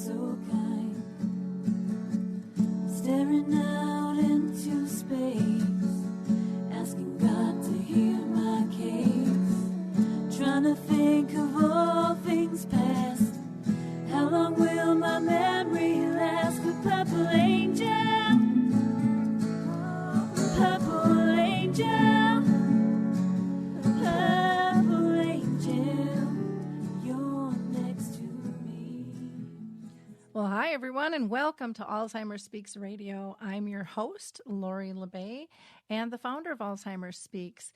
so kind, staring out into space, asking God to hear my case, trying to think of all things past. How long will my memory last? With purple angel, purple angel, purple angel, you're next to me. Well, hi, everyone, and welcome to Alzheimer's Speaks Radio. I'm your host, Lori LeBay, and the founder of Alzheimer's Speaks.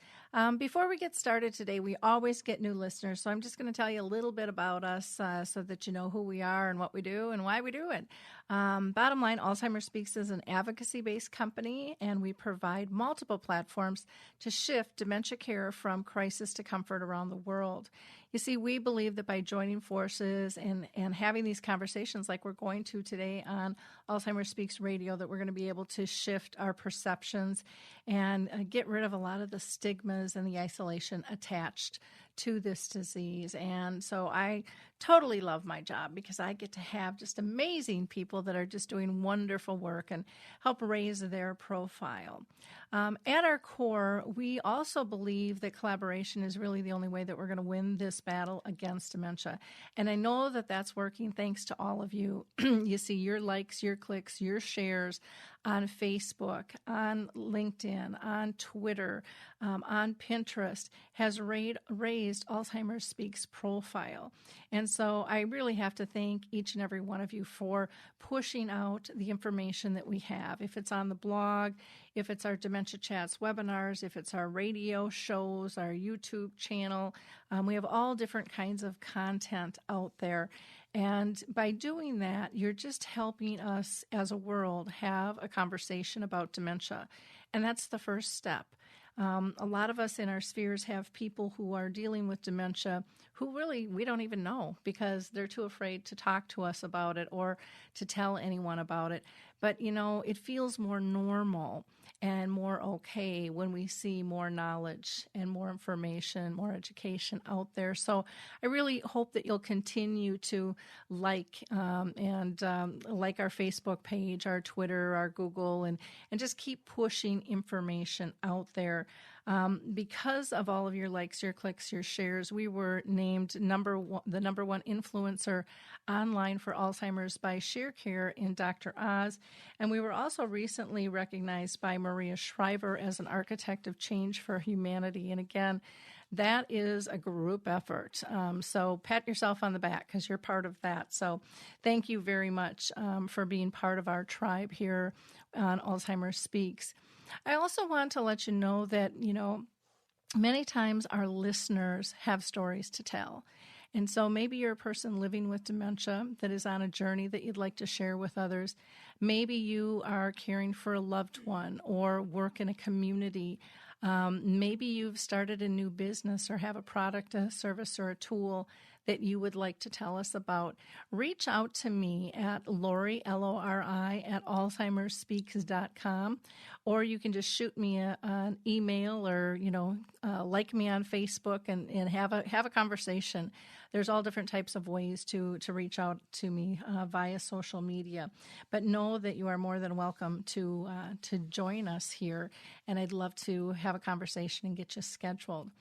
Before we get started today, we always get new listeners, so I'm just going to tell you a little bit about us so that you know who we are and what we do and why we do it. Bottom line, Alzheimer's Speaks is an advocacy-based company, and we provide multiple platforms to shift dementia care from crisis to comfort around the world. You see, we believe that by joining forces and having these conversations like we're going to today on Alzheimer's Speaks Radio, that we're going to be able to shift our perceptions and get rid of a lot of the stigmas and the isolation attached to this disease. And so I totally love my job because I get to have just amazing people that are just doing wonderful work and help raise their profile. At our core, we also believe that collaboration is really the only way that we're going to win this battle against dementia. And I know that that's working thanks to all of you. You see your likes, your clicks, your shares on Facebook, on LinkedIn, on Twitter, on Pinterest has raised Alzheimer's Speaks profile. And so I really have to thank each and every one of you for pushing out the information that we have. If it's on the blog, if it's our Dementia Chats webinars, if it's our radio shows, our YouTube channel, we have all different kinds of content out there. And by doing that, you're just helping us as a world have a conversation about dementia. And that's the first step. A lot of us in our spheres have people who are dealing with dementia who really we don't even know because they're too afraid to talk to us about it or to tell anyone about it. But, you know, it feels more normal and more okay when we see more knowledge and more information, more education out there. So I really hope that you'll continue to like our Facebook page, our Twitter, our Google, and just keep pushing information out there. Because of all of your likes, your clicks, your shares, we were named the number one influencer online for Alzheimer's by ShareCare in Dr. Oz. And we were also recently recognized by Maria Shriver as an architect of change for humanity. And again, that is a group effort. So pat yourself on the back because you're part of that. So thank you very much for being part of our tribe here on Alzheimer's Speaks. I also want to let you know that, you know, many times our listeners have stories to tell. And so maybe you're a person living with dementia that is on a journey that you'd like to share with others. Maybe you are caring for a loved one or work in a community. Maybe you've started a new business or have a product, a service, or a tool that you would like to tell us about. Reach out to me at Lori, Lori, at alzheimersspeaks.com, or you can just shoot me an email or, like me on Facebook and have a conversation. There's all different types of ways to reach out to me via social media. But know that you are more than welcome to join us here, and I'd love to have a conversation and get you scheduled.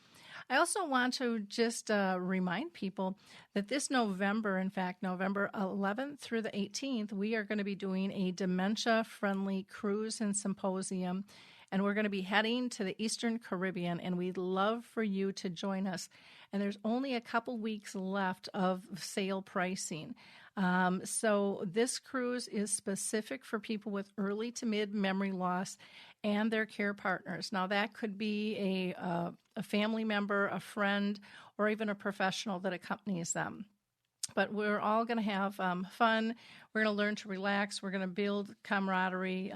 I also want to just remind people that this November, in fact, November 11th through the 18th, we are going to be doing a dementia-friendly cruise and symposium, and we're going to be heading to the Eastern Caribbean, and we'd love for you to join us. And there's only a couple weeks left of sale pricing. So this cruise is specific for people with early to mid memory loss and their care partners. Now, that could be a family member, a friend, or even a professional that accompanies them. But we're all going to have fun. We're going to learn to relax. We're going to build camaraderie,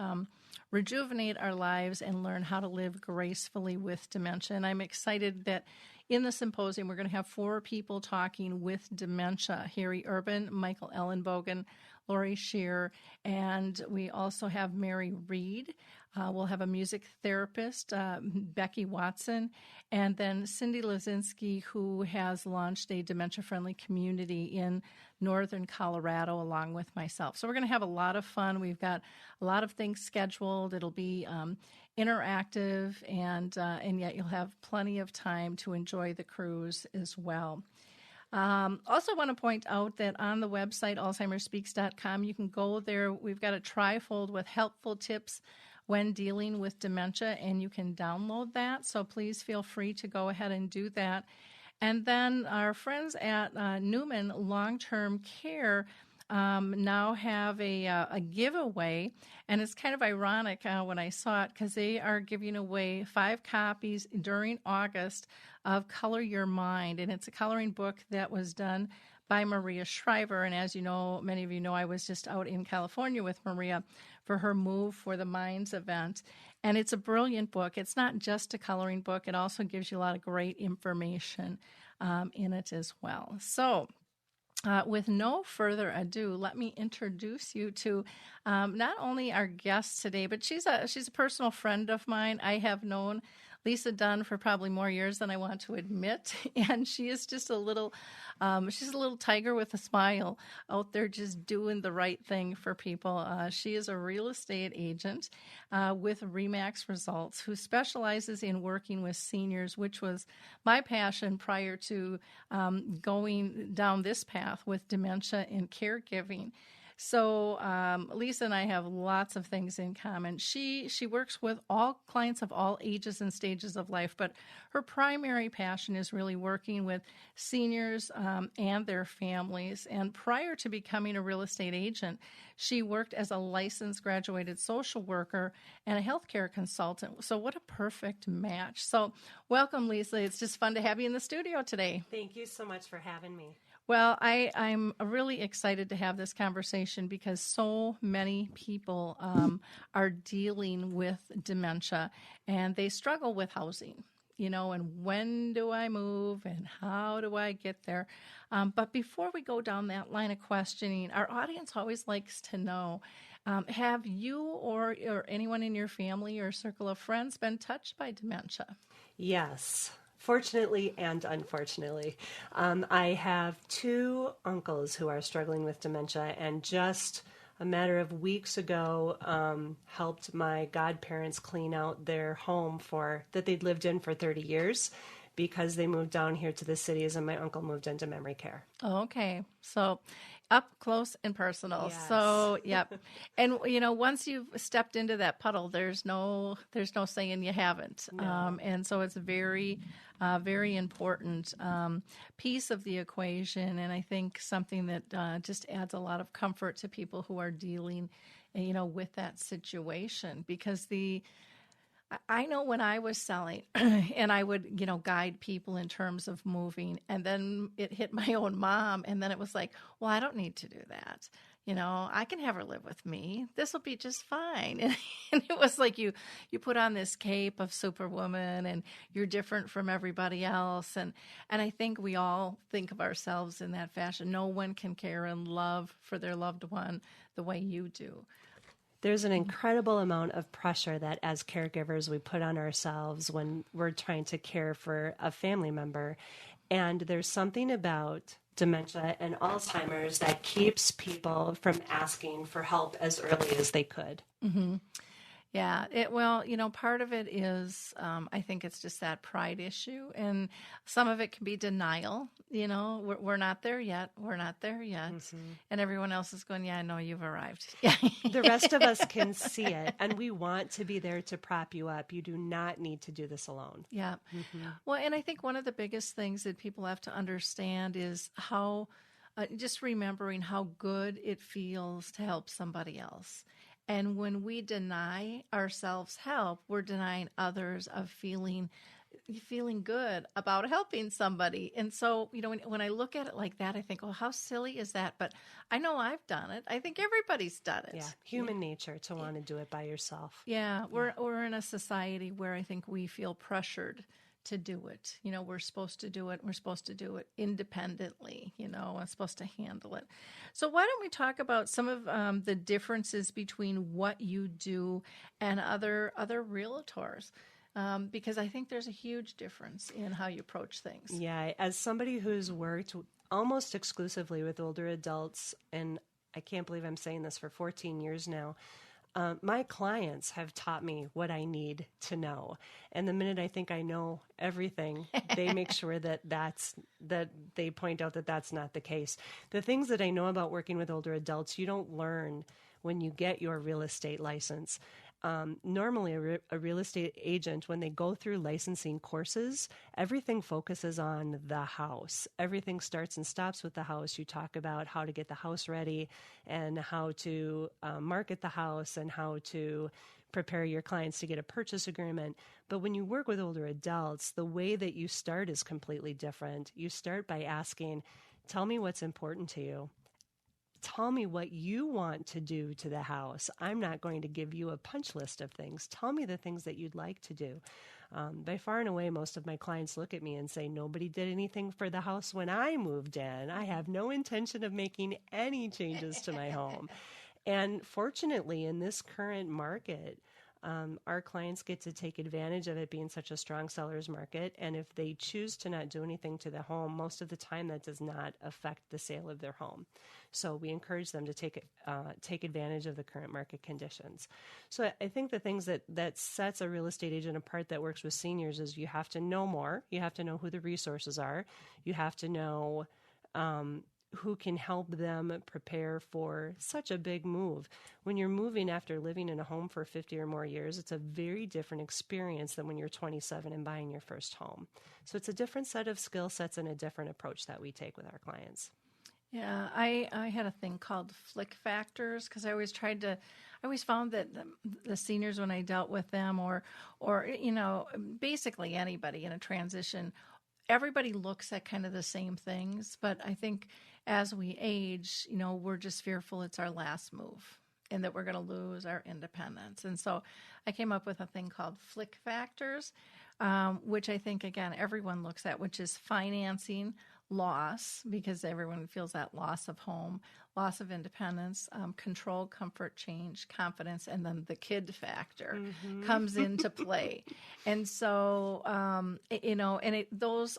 rejuvenate our lives, and learn how to live gracefully with dementia. And I'm excited that in the symposium, we're going to have 4 people talking with dementia: Harry Urban, Michael Ellenbogen, Lori Shear, and we also have Mary Reed. We'll have a music therapist, Becky Watson, and then Cindy Lazinski, who has launched a dementia-friendly community in northern Colorado along with myself. So we're going to have a lot of fun. We've got a lot of things scheduled. It'll be interactive, and yet you'll have plenty of time to enjoy the cruise as well. Also want to point out that on the website, alzheimersspeaks.com, you can go there. We've got a trifold with helpful tips when dealing with dementia, and you can download that. So please feel free to go ahead and do that. And then our friends at Newman Long-Term Care now have a giveaway, and it's kind of ironic when I saw it because they are giving away 5 copies during August of Color Your Mind, and it's a coloring book that was done by Maria Shriver. And as you know, many of you know, I was just out in California with Maria for her Move for the Minds event. And it's a brilliant book. It's not just a coloring book. It also gives you a lot of great information in it as well. So with no further ado, let me introduce you to not only our guest today, but she's a personal friend of mine. I have known Lisa Dunn for probably more years than I want to admit, and she is just she's a little tiger with a smile out there just doing the right thing for people. She is a real estate agent with RE/MAX Results who specializes in working with seniors, which was my passion prior to going down this path with dementia and caregiving. So Lisa and I have lots of things in common. She works with all clients of all ages and stages of life, but her primary passion is really working with seniors and their families. And prior to becoming a real estate agent, she worked as a licensed graduated social worker and a healthcare consultant. So what a perfect match. So welcome, Lisa. It's just fun to have you in the studio today. Thank you so much for having me. Well, I'm really excited to have this conversation because so many people are dealing with dementia and they struggle with housing, and when do I move and how do I get there? But before we go down that line of questioning, our audience always likes to know, have you or anyone in your family or circle of friends been touched by dementia? Yes. Fortunately and unfortunately, I have 2 uncles who are struggling with dementia, and just a matter of weeks ago helped my godparents clean out their home that they'd lived in for 30 years because they moved down here to the cities, and my uncle moved into memory care. Okay, so up close and personal. Yes. So, yep. And once you've stepped into that puddle, there's no saying you haven't. No. And so it's a very, very important piece of the equation, and I think something that just adds a lot of comfort to people who are dealing, with that situation. Because I know when I was selling and I would, guide people in terms of moving, and then it hit my own mom, and then it was like, well, I don't need to do that. I can have her live with me. This will be just fine. And it was like you put on this cape of Superwoman and you're different from everybody else. And I think we all think of ourselves in that fashion. No one can care and love for their loved one the way you do. There's an incredible amount of pressure that as caregivers we put on ourselves when we're trying to care for a family member. And there's something about dementia and Alzheimer's that keeps people from asking for help as early as they could. Mm-hmm. Yeah, part of it is, I think it's just that pride issue, and some of it can be denial. We're not there yet. We're not there yet. Mm-hmm. And everyone else is going, yeah, I know you've arrived. The rest of us can see it, and we want to be there to prop you up. You do not need to do this alone. Yeah. Mm-hmm. Well, and I think one of the biggest things that people have to understand is how, just remembering how good it feels to help somebody else. And when we deny ourselves help, we're denying others of feeling good about helping somebody. And so, when I look at it like that, I think, oh, how silly is that? But I know I've done it. I think everybody's done it. Yeah, human nature to want to do it by yourself. Yeah, we're in a society where I think we feel pressured to do it. We're supposed to do it. We're supposed to do it independently, I'm supposed to handle it. So why don't we talk about some of the differences between what you do and other realtors? Because I think there's a huge difference in how you approach things. Yeah, as somebody who's worked almost exclusively with older adults, and I can't believe I'm saying this, for 14 years now, my clients have taught me what I need to know. And the minute I think I know everything, they make sure that they point out that that's not the case. The things that I know about working with older adults, you don't learn when you get your real estate license. Normally, a real estate agent, when they go through licensing courses, everything focuses on the house. Everything starts and stops with the house. You talk about how to get the house ready and how to market the house and how to prepare your clients to get a purchase agreement. But when you work with older adults, the way that you start is completely different. You start by asking, tell me what's important to you. Tell me what you want to do to the house. I'm not going to give you a punch list of things. Tell me the things that you'd like to do. By far and away, most of my clients look at me and say, nobody did anything for the house when I moved in. I have no intention of making any changes to my home. And fortunately, in this current market, our clients get to take advantage of it being such a strong seller's market. And if they choose to not do anything to the home, most of the time that does not affect the sale of their home. So we encourage them to take advantage of the current market conditions. So I think the things that sets a real estate agent apart that works with seniors is you have to know more. You have to know who the resources are. You have to know who can help them prepare for such a big move. When you're moving after living in a home for 50 or more years, it's a very different experience than when you're 27 and buying your first home. So it's a different set of skill sets and a different approach that we take with our clients. Yeah, I had a thing called flick factors because I always found that the seniors, when I dealt with them or basically anybody in a transition, everybody looks at kind of the same things. But I think as we age, we're just fearful it's our last move and that we're going to lose our independence. And so I came up with a thing called flick factors, which I think, again, everyone looks at, which is financing, loss, because everyone feels that loss of home, loss of independence, control, comfort, change, confidence, and then the kid factor comes into play. And so,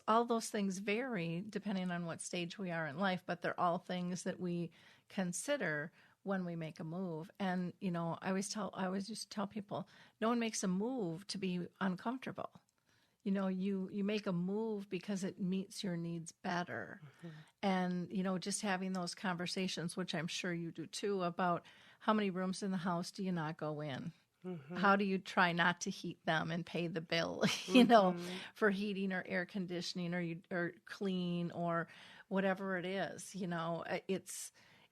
all those things vary depending on what stage we are in life, but they're all things that we consider when we make a move. And, I always used to tell people, no one makes a move to be uncomfortable. You make a move because it meets your needs better. And, just having those conversations, which I'm sure you do too, about how many rooms in the house do you not go in? How do you try not to heat them and pay the bill, for heating or air conditioning or clean or whatever it is,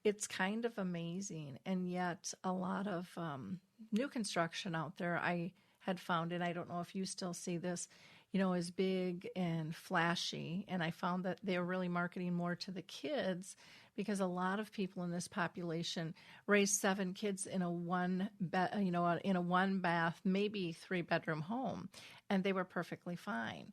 it's kind of amazing. And yet a lot of new construction out there, I had found, and I don't know if you still see this, is big and flashy. And I found that they were really marketing more to the kids because a lot of people in this population raised 7 kids in a one bath, maybe 3-bedroom home, and they were perfectly fine.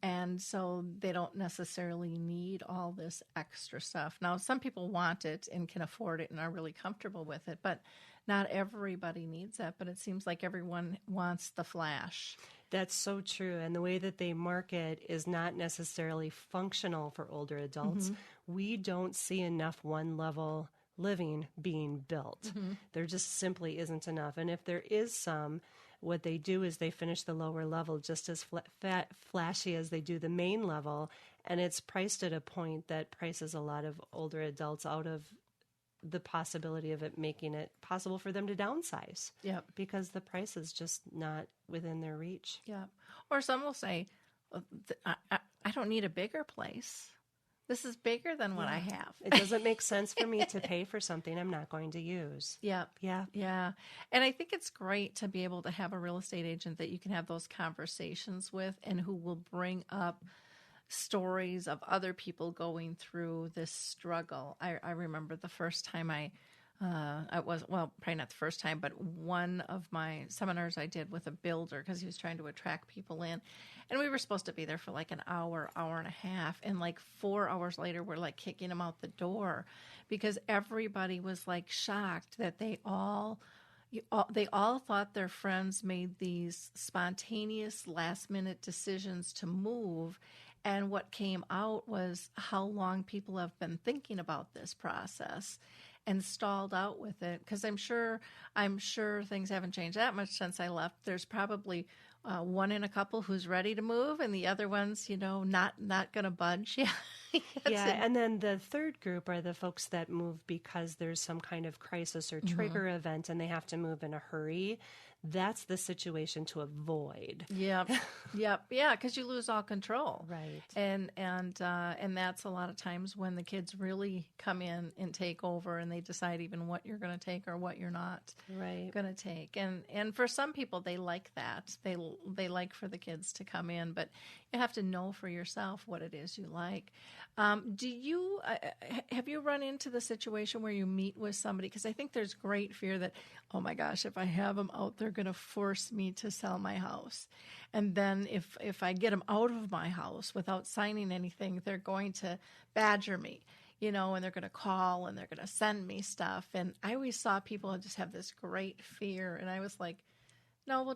And so they don't necessarily need all this extra stuff. Now, some people want it and can afford it and are really comfortable with it, but not everybody needs that. But it seems like everyone wants the flash. That's so true. And the way that they market is not necessarily functional for older adults. We don't see enough one-level living being built. There just simply isn't enough. And if there is some, what they do is they finish the lower level just as flashy as they do the main level. And it's priced at a point that prices a lot of older adults out of the possibility of it making it possible for them to downsize. Yep. Because the price is just not within their reach. Yeah. Or some will say, I don't need a bigger place. This is bigger than what I have. It doesn't make sense for me to pay for something I'm not going to use. Yep. Yeah. Yeah. And I think it's great to be able to have a real estate agent that you can have those conversations with and who will bring up stories of other people going through this struggle. I remember the first time I probably not the first time, but one of my seminars I did with a builder because he was trying to attract people in. And we were supposed to be there for like an hour and a half. And like 4 hours later, we're like kicking them out the door because everybody was like shocked that they all thought their friends made these spontaneous last-minute decisions to move. And what came out was how long people have been thinking about this process and stalled out with it. Because I'm sure things haven't changed that much since I left. There's probably one in a couple who's ready to move, and the other one's, not going to budge. Yeah. And then the third group are the folks that move because there's some kind of crisis or trigger event, and they have to move in a hurry. That's the situation to avoid. Yep. Yeah, because you lose all control. Right. And that's a lot of times when the kids really come in and take over, and they decide even what you're going to take or what you're not going to take. And for some people, they like that. They like for the kids to come in, but you have to know for yourself what it is you like. Do you have you run into the situation where you meet with somebody? Because I think there's great fear that, oh my gosh, if I have them out, they're going to force me to sell my house. And then if I get them out of my house without signing anything, they're going to badger me, and they're going to call and they're going to send me stuff. And I always saw people just have this great fear. And I was like, no,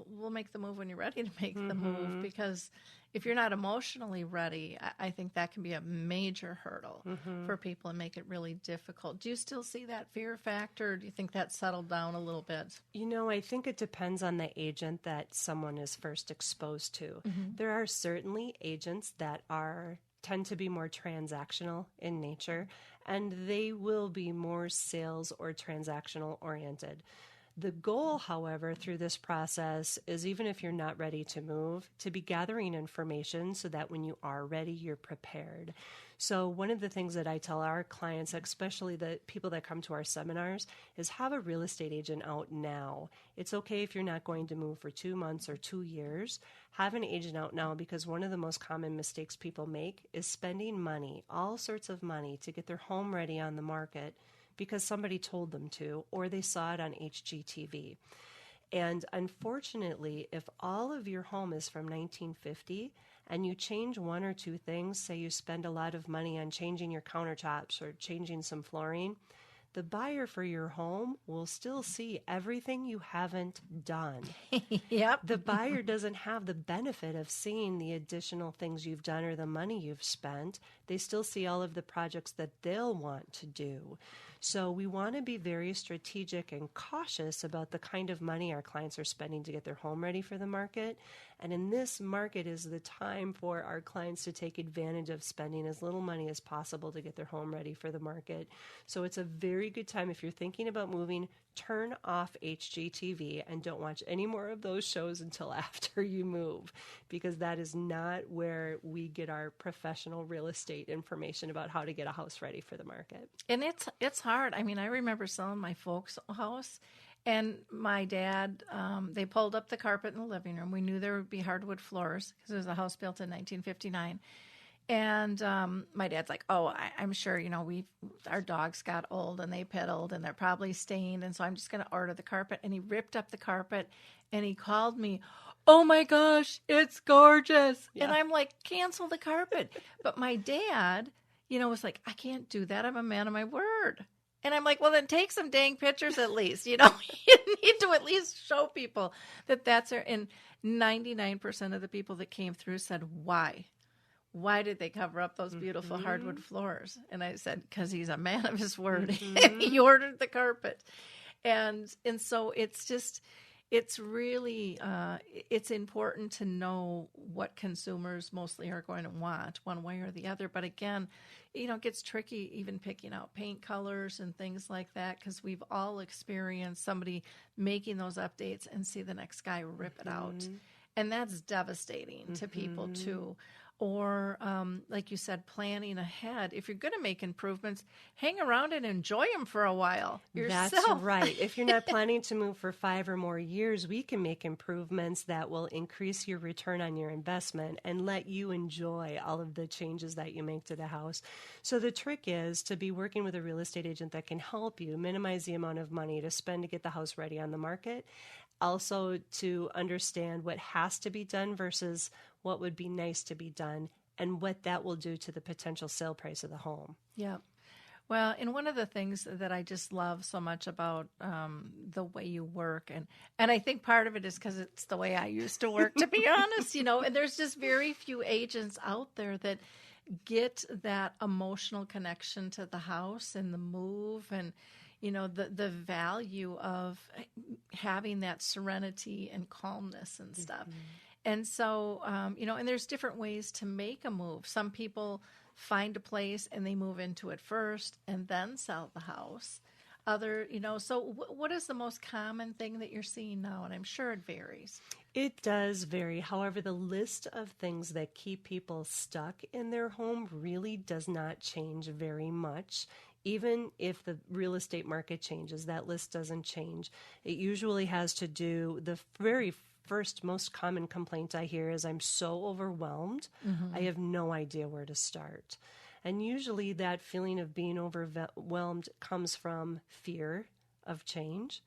we'll make the move when you're ready to make the move, because if you're not emotionally ready, I think that can be a major hurdle for people and make it really difficult. Do you still see that fear factor, or do you think that's settled down a little bit? I think it depends on the agent that someone is first exposed to. There are certainly agents that tend to be more transactional in nature, and they will be more sales or transactional oriented. The goal, however, through this process is, even if you're not ready to move, to be gathering information so that when you are ready, you're prepared. So one of the things that I tell our clients, especially the people that come to our seminars, is have a real estate agent out now. It's okay if you're not going to move for 2 months or 2 years. Have an agent out now, because one of the most common mistakes people make is spending money, all sorts of money, to get their home ready on the market because somebody told them to, or they saw it on HGTV. And unfortunately, if all of your home is from 1950 and you change one or two things, say you spend a lot of money on changing your countertops or changing some flooring, the buyer for your home will still see everything you haven't done. Yep. The buyer doesn't have the benefit of seeing the additional things you've done or the money you've spent. They still see all of the projects that they'll want to do. So we want to be very strategic and cautious about the kind of money our clients are spending to get their home ready for the market. And in this market is the time for our clients to take advantage of spending as little money as possible to get their home ready for the market. So it's a very good time, if you're thinking about moving, turn off HGTV and don't watch any more of those shows until after you move, because that is not where we get our professional real estate information about how to get a house ready for the market. And it's hard. I mean, I remember selling my folks' house, and my dad, they pulled up the carpet in the living room. We knew there would be hardwood floors because it was a house built in 1959. And my dad's like, oh, I'm sure, our dogs got old and they piddled and they're probably stained. And so I'm just going to order the carpet. And he ripped up the carpet and he called me, oh my gosh, it's gorgeous. Yeah. And I'm like, cancel the carpet. But my dad, was like, I can't do that. I'm a man of my word. And I'm like, well, then take some dang pictures at least. You need to at least show people that that's her. And 99% of the people that came through said, why? Why did they cover up those beautiful hardwood floors? And I said, because he's a man of his word. He ordered the carpet. And so it's really, it's important to know what consumers mostly are going to want one way or the other. But again, it gets tricky even picking out paint colors and things like that, because we've all experienced somebody making those updates and see the next guy rip it out. And that's devastating to people too. or like you said, planning ahead. If you're going to make improvements, hang around and enjoy them for a while yourself. That's right. If you're not planning to move for 5 or more years, we can make improvements that will increase your return on your investment and let you enjoy all of the changes that you make to the house. So the trick is to be working with a real estate agent that can help you minimize the amount of money to spend to get the house ready on the market. Also to understand what has to be done versus what would be nice to be done and what that will do to the potential sale price of the home. Yeah. Well, and one of the things that I just love so much about the way you work, and I think part of it is because it's the way I used to work, to be honest, and there's just very few agents out there that get that emotional connection to the house and the move and, the value of having that serenity and calmness and stuff. And so, and there's different ways to make a move. Some people find a place and they move into it first and then sell the house. So what is the most common thing that you're seeing now? And I'm sure it varies. It does vary. However, the list of things that keep people stuck in their home really does not change very much. Even if the real estate market changes, that list doesn't change. It usually has to do, the very first most common complaint I hear is, I'm so overwhelmed, I have no idea where to start. And usually that feeling of being overwhelmed comes from fear of change,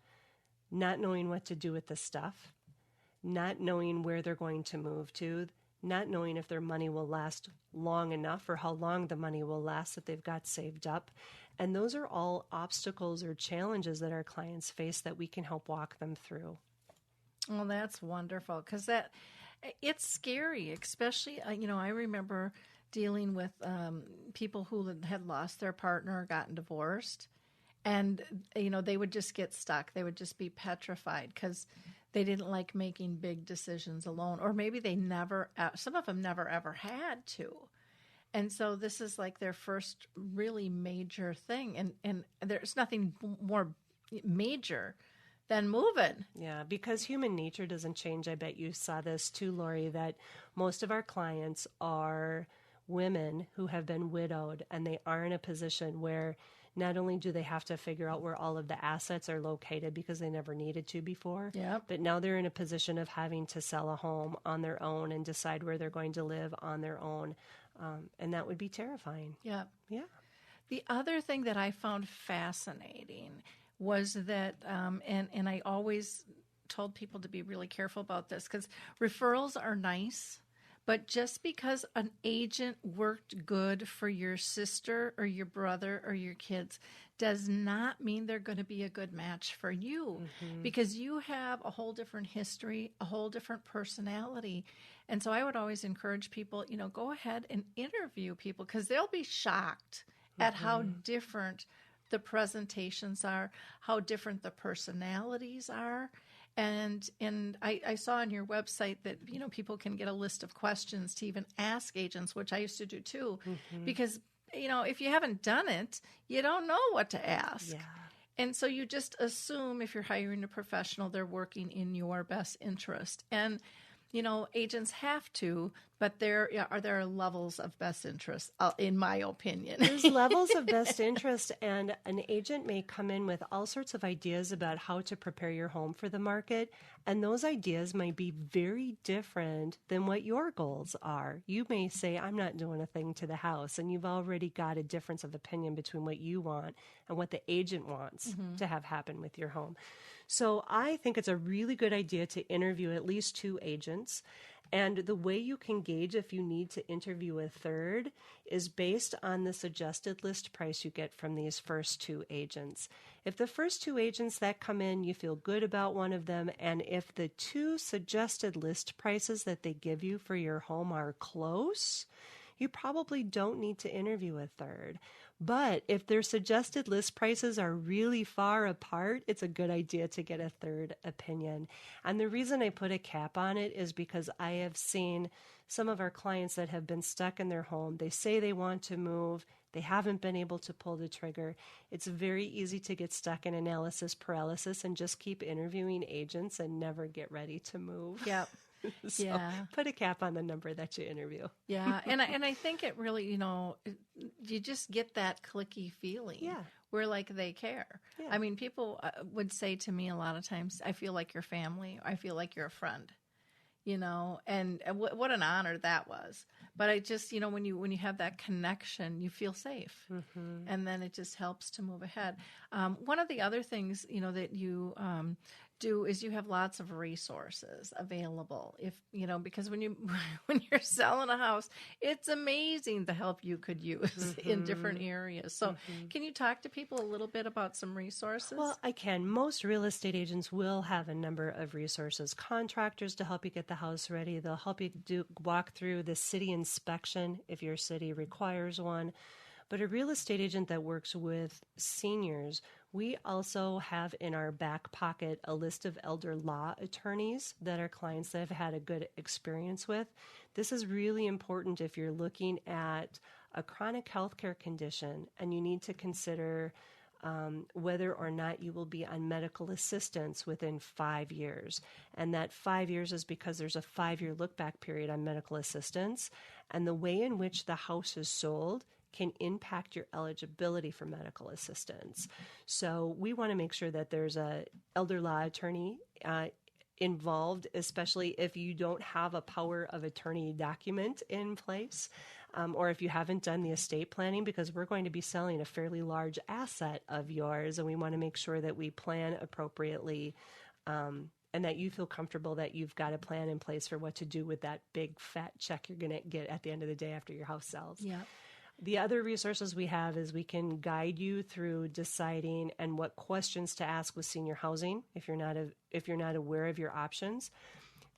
not knowing what to do with the stuff, not knowing where they're going to move to, not knowing if their money will last long enough or how long the money will last that they've got saved up. And those are all obstacles or challenges that our clients face that we can help walk them through. Well, that's wonderful because it's scary, especially, I remember dealing with people who had lost their partner or gotten divorced, and, they would just get stuck. They would just be petrified because they didn't like making big decisions alone, or maybe some of them never ever had to. And so this is like their first really major thing, and there's nothing more major than moving. Yeah, because human nature doesn't change. I bet you saw this too, Lori, that most of our clients are women who have been widowed, and they are in a position where not only do they have to figure out where all of the assets are located because they never needed to before, but now they're in a position of having to sell a home on their own and decide where they're going to live on their own. And that would be terrifying. Yeah. Yeah. The other thing that I found fascinating was that, and I always told people to be really careful about this because referrals are nice, but just because an agent worked good for your sister or your brother or your kids does not mean they're going to be a good match for you because you have a whole different history, a whole different personality. And so I would always encourage people, go ahead and interview people because they'll be shocked at how different the presentations are, how different the personalities are. And I saw on your website that, people can get a list of questions to even ask agents, which I used to do too, because, if you haven't done it, you don't know what to ask. Yeah. And so you just assume if you're hiring a professional, they're working in your best interest. And agents have to, but there are levels of best interest, in my opinion. There's levels of best interest, and an agent may come in with all sorts of ideas about how to prepare your home for the market, and those ideas might be very different than what your goals are. You may say, I'm not doing a thing to the house, and you've already got a difference of opinion between what you want and what the agent wants to have happen with your home. So I think it's a really good idea to interview at least 2 agents. And the way you can gauge if you need to interview a third is based on the suggested list price you get from these first 2 agents. If the first 2 agents that come in, you feel good about one of them, and if the 2 suggested list prices that they give you for your home are close, you probably don't need to interview a third. But if their suggested list prices are really far apart, it's a good idea to get a third opinion. And the reason I put a cap on it is because I have seen some of our clients that have been stuck in their home. They say they want to move. They haven't been able to pull the trigger. It's very easy to get stuck in analysis paralysis and just keep interviewing agents and never get ready to move. Yep. So Yeah. put a cap on the number that you interview. Yeah. And I think it really, you just get that clicky feeling. Yeah. Where like they care. Yeah. I mean, people would say to me a lot of times, I feel like your family. I feel like you're a friend. And what an honor that was. But I just, when you have that connection, you feel safe. Mm-hmm. And then it just helps to move ahead. One of the other things, that you do is you have lots of resources available. Because when you're selling a house, it's amazing the help you could use in different areas. So can you talk to people a little bit about some resources? Well, I can. Most real estate agents will have a number of resources. Contractors to help you get the house ready. They'll help you walk through the city inspection if your city requires one. But a real estate agent that works with seniors, we also have in our back pocket a list of elder law attorneys that are clients that have had a good experience with. This is really important if you're looking at a chronic healthcare condition and you need to consider whether or not you will be on medical assistance within 5 years. And that 5 years is because there's a 5-year look-back period on medical assistance. And the way in which the house is sold can impact your eligibility for medical assistance. So we want to make sure that there's a elder law attorney involved, especially if you don't have a power of attorney document in place, or if you haven't done the estate planning, because we're going to be selling a fairly large asset of yours, and we want to make sure that we plan appropriately, and that you feel comfortable that you've got a plan in place for what to do with that big fat check you're going to get at the end of the day after your house sells. Yeah. The other resources we have is we can guide you through deciding and what questions to ask with senior housing if you're not aware of your options.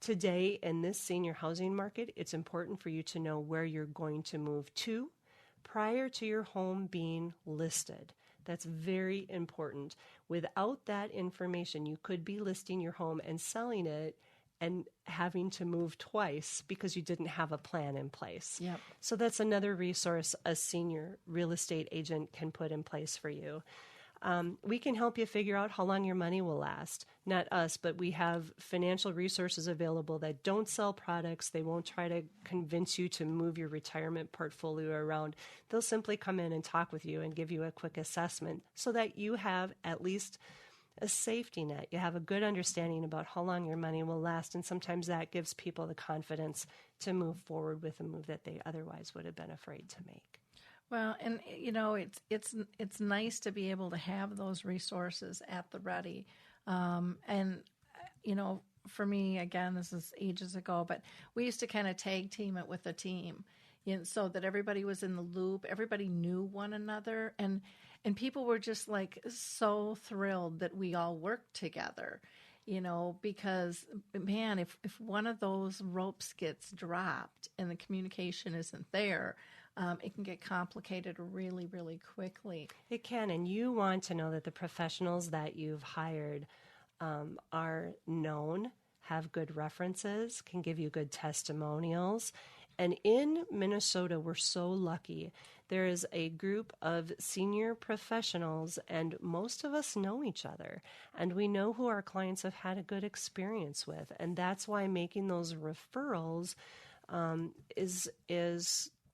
Today in this senior housing market, it's important for you to know where you're going to move to prior to your home being listed. That's very important. Without that information, you could be listing your home and selling it and having to move twice because you didn't have a plan in place. Yep. So that's another resource a senior real estate agent can put in place for you. We can help you figure out how long your money will last. Not us, but we have financial resources available that don't sell products. They won't try to convince you to move your retirement portfolio around. They'll simply come in and talk with you and give you a quick assessment so that you have at least a safety net. You have a good understanding about how long your money will last, and sometimes that gives people the confidence to move forward with a move that they otherwise would have been afraid to make. Well, and it's nice to be able to have those resources at the ready. For me, again, this is ages ago, but we used to kind of tag team it with a team, so that everybody was in the loop, everybody knew one another, and people were just like so thrilled that we all worked together, because man, if one of those ropes gets dropped and the communication isn't there, it can get complicated really, really quickly. It can, and you want to know that the professionals that you've hired are known, have good references, can give you good testimonials. And in Minnesota, we're so lucky. There is a group of senior professionals, and most of us know each other. And we know who our clients have had a good experience with. And that's why making those referrals is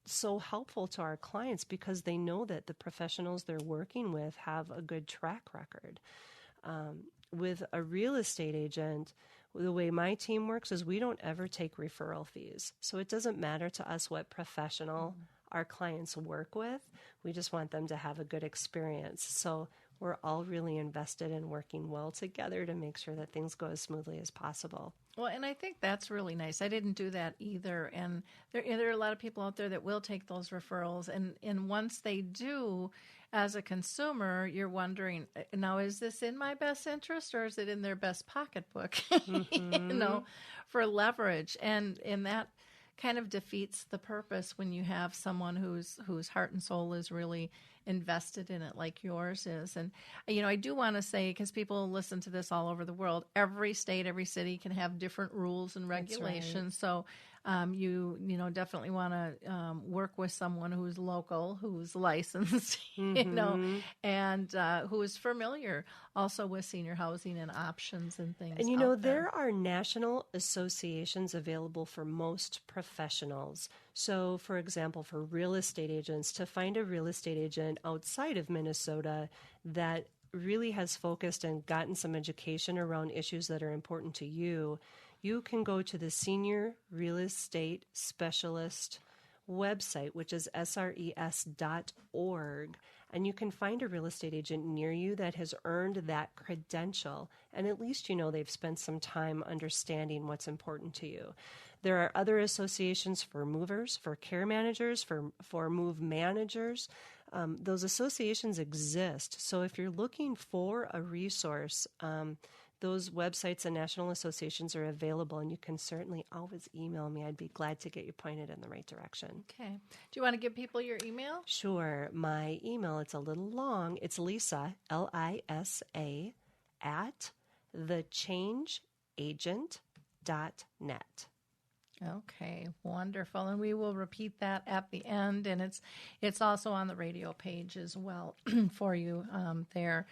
so helpful to our clients, because they know that the professionals they're working with have a good track record. With a real estate agent, the way my team works is we don't ever take referral fees. So it doesn't matter to us what professional our clients work with. We just want them to have a good experience. So we're all really invested in working well together to make sure that things go as smoothly as possible. Well, and I think that's really nice. I didn't do that either. And there are a lot of people out there that will take those referrals. And once they do, as a consumer, you're wondering, now, is this in my best interest or is it in their best pocketbook, for leverage? And that kind of defeats the purpose when you have someone whose heart and soul is really invested in it like yours is. And, I do want to say, because people listen to this all over the world, every state, every city can have different rules and regulations. Right. So you know, definitely want to work with someone who's local, who's licensed, you know, and who is familiar also with senior housing and options and things. And you know, out there. there are national associations available for most professionals. So, for example, for real estate agents, to find a real estate agent outside of Minnesota that really has focused and gotten some education around issues that are important to you, you can go to the Senior Real Estate Specialist website, which is sres.org, and you can find a real estate agent near you that has earned that credential, and at least you know they've spent some time understanding what's important to you. There are other associations for movers, for care managers, for move managers. Those associations exist. So if you're looking for a resource, those websites and national associations are available, and you can certainly always email me. I'd be glad to get you pointed in the right direction. Okay. Do you want to give people your email? Sure. My email, it's a little long. It's Lisa, Lisa, at thechangeagent.net. Okay, wonderful. And we will repeat that at the end, and it's also on the radio page as well for you there.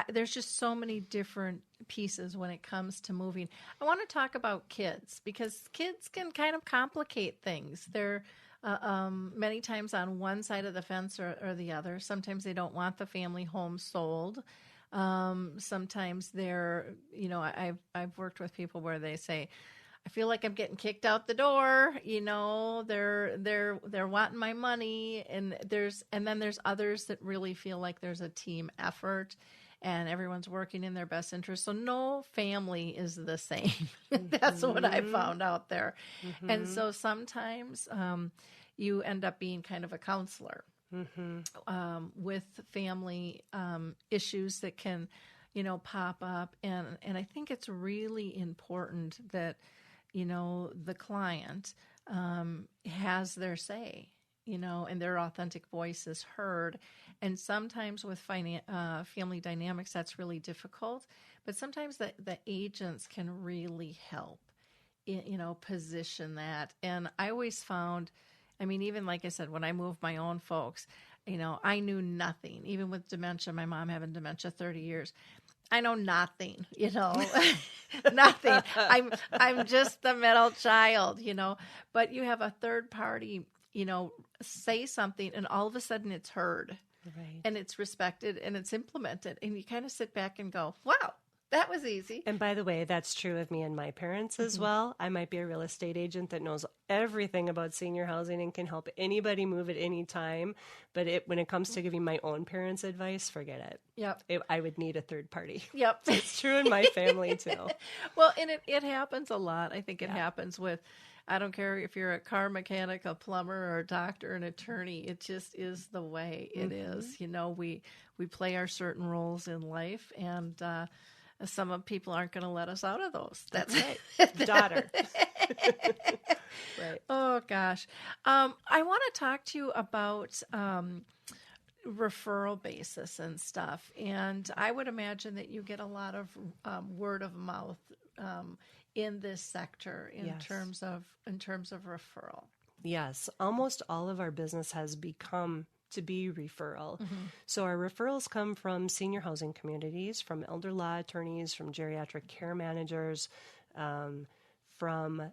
There's just so many different pieces when it comes to moving. I want to talk about kids because kids can kind of complicate things. They're many times on one side of the fence or the other. Sometimes they don't want the family home sold. Sometimes they're, you know, I've worked with people where they say, I feel like I'm getting kicked out the door. You know, they're wanting my money, and then there's others that really feel like there's a team effort, and everyone's working in their best interest. So no family is the same. That's what I found out there, and so sometimes you end up being kind of a counselor with family issues that can, you know, pop up, and I think it's really important that, you know, the client has their say, you know, and their authentic voice is heard. And sometimes with family dynamics, that's really difficult. But sometimes the agents can really help, you know, position that. And I always found, I mean, even like I said, when I moved my own folks, you know, I knew nothing. Even with dementia, my mom having dementia 30 years. I know nothing, you know, nothing. I'm just the middle child, you know, but you have a third party, you know, say something and all of a sudden it's heard and it's respected and it's implemented. And you kind of sit back and go, wow, that was easy. And by the way, that's true of me and my parents as well. I might be a real estate agent that knows everything about senior housing and can help anybody move at any time. But when it comes to giving my own parents advice, forget it. Yep. I would need a third party. Yep. It's true in my family too. Well, and it happens a lot. I think it happens with, I don't care if you're a car mechanic, a plumber, or a doctor, an attorney. It just is the way it is. You know, we play our certain roles in life, and some of people aren't going to let us out of those. That's right. Daughter. Right. Oh, gosh. I want to talk to you about referral basis and stuff. And I would imagine that you get a lot of word of mouth in this sector in terms of referral. Yes. Almost all of our business has become to be referral. So our referrals come from senior housing communities, from elder law attorneys, from geriatric care managers, from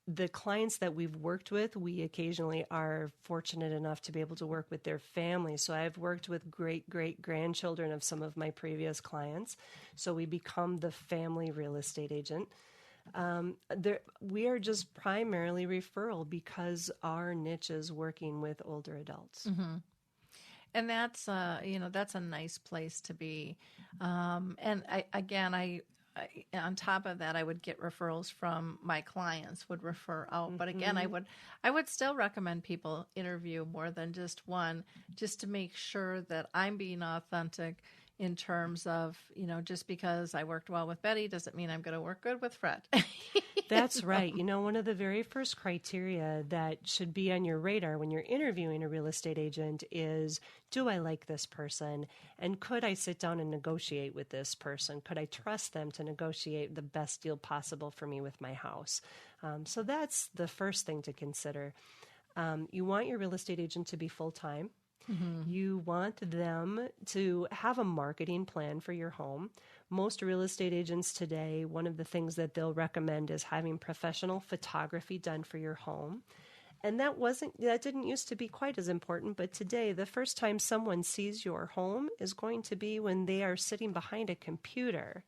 the clients that we've worked with. We occasionally are fortunate enough to be able to work with their families. So I've worked with great-great-grandchildren of some of my previous clients. So we become the family real estate agent. We are just primarily referral because our niche is working with older adults. And that's, that's a nice place to be. And I on top of that, I would get referrals from my clients would refer out. But again, I would still recommend people interview more than just one, just to make sure that I'm being authentic. in terms of, just because I worked well with Betty doesn't mean I'm going to work good with Fred. That's right. One of the very first criteria that should be on your radar when you're interviewing a real estate agent is, do I like this person? And could I sit down and negotiate with this person? Could I trust them to negotiate the best deal possible for me with my house? So that's the first thing to consider. You want your real estate agent to be full-time. Mm-hmm. You want them to have a marketing plan for your home. Most real estate agents today, one of the things that they'll recommend is having professional photography done for your home. And that didn't used to be quite as important, but today the first time someone sees your home is going to be when they are sitting behind a computer.